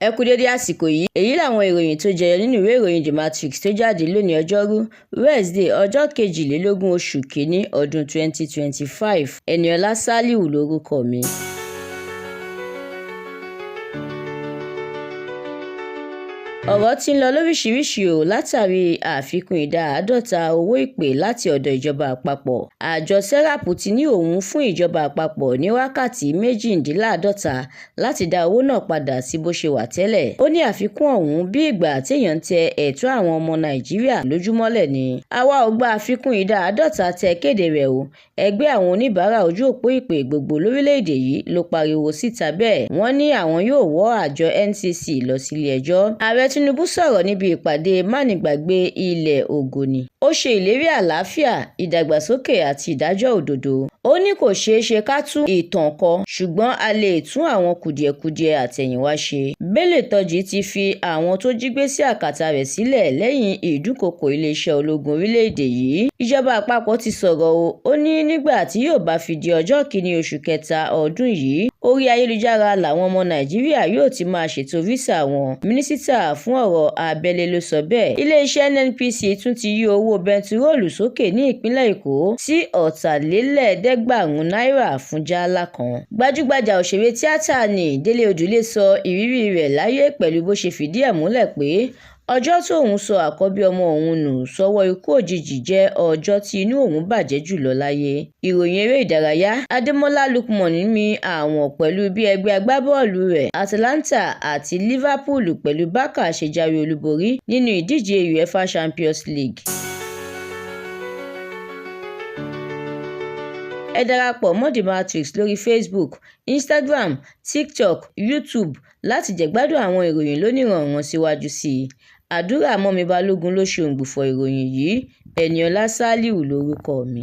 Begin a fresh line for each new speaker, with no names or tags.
Ẹ kú dédé àsìkò yìí, èyí làwọn ìròyìn tó jẹyọ nínú ìwé ìròyìn The Matrix tó jáde lónìí ọjọ́rú Wednesday ọjọ́ 22 oṣù kínní ọdún 2025. Ẹniọlá Sálíù lórúkọ mi. Ọ̀rọ̀ tí ń lọ lóríṣiríṣi o látàrí àfikún ìdá 50 owó ìpè láti ọ̀dọ̀ ìjọba àpapọ̀. Àjọ SERAP ti ní òun fún ìjọba àpapọ̀ ní wákàtí 48 láti dá owó náà padà sí bó ṣe wà tẹ́lẹ̀. Ó ní àfikún ọ̀hún bí ìgbà téèyàn ń tẹ ẹ̀tọ́ àwọn ọmọ Nàìjíríà lójúmọ́lẹ̀ ni. Àwa ò gba àfikún ìdá 50 tẹ kéde rẹ̀ o. Ẹgbẹ́ àwọn oníbàárà ojú òpó ìpè gbogbo lórílẹ̀‐èdè yìí ló pariwo síta bẹ́ẹ̀. Wọ́n ní àwọn yóò wọ́ àjọ NCC lọ sílé ẹjọ́. Ààrẹ Tinubu sọ̀rọ̀ níbi ìpàdé mánigbàgbé ilẹ̀ Ògòní. Ó ṣe ìlérí àlàáfíà, ìdàgbàsókè àti ìdájọ́ òdodo. Ó ní kò ṣeé ṣe ká tún ìtàn kọ, ṣùgbọ́n a lè tún àwọn kùdìẹ̀kudiẹ àtẹ̀yìnwá ṣe. Bello Turji ti fi àwọn tó jí gbé sí àkàtà rẹ̀ sílẹ̀ lẹ́yìn ìdúnkokò iléeṣẹ́ ológun orílẹ̀-èdè yìí. Ìjọba àpapọ̀ ti sọ̀rọ̀ o. Ó ní nígbà tí yóò bá fi di ọjọ́ 1 oṣù kẹta ọdún yìí, orí ayélujára làwọn ọmọ Nàìjíríà yóò ti máa ṣètò físà wọn. Mínísítà fún ọ̀rọ̀ abẹ́lé ló sọ bẹ́ẹ̀. Iléeṣẹ́ NNPC tún ti yí owó bẹntiróòlù sókè ní ìpínlẹ̀ Èkó sí 500 náírà fún jálá kan. Gbajúgbajà òṣèré tíátà ni Délé Odùlé sọ ìrírí rẹ̀ láyé pẹ̀lú bó ṣe fìdí ẹ̀ múlẹ̀ pé ọjọ́ tóun sọ àkọ́bí ọmọ òun nù sọ́wọ́ ikú òjijì jẹ́ ọjọ́ tí inú òun bàjẹ́ jùlọ láyé. Ìròyìn eré ìdárayá: Ademola Lookman mi àwọn pẹ̀lú bí ẹgbẹ́ agbábọ́ọ̀lù rẹ̀ Atalanta àti Liverpool pẹ̀lú Barca ṣe jáwé olúborí nínú ìdíje UEFA Champions League. Ẹ darapọ̀ mọ́ The Matrix lórí Facebook, Instagram, TikTok, YouTube láti jẹ̀gbádùn àwọn ìròyìn lóníranran síwájú sí i. Àdúrà Mọ́mi Balógun ló ṣe òǹgbùfọ̀ ìròyìn yìí. Ẹniọlá Sálíù lórúkọ mi.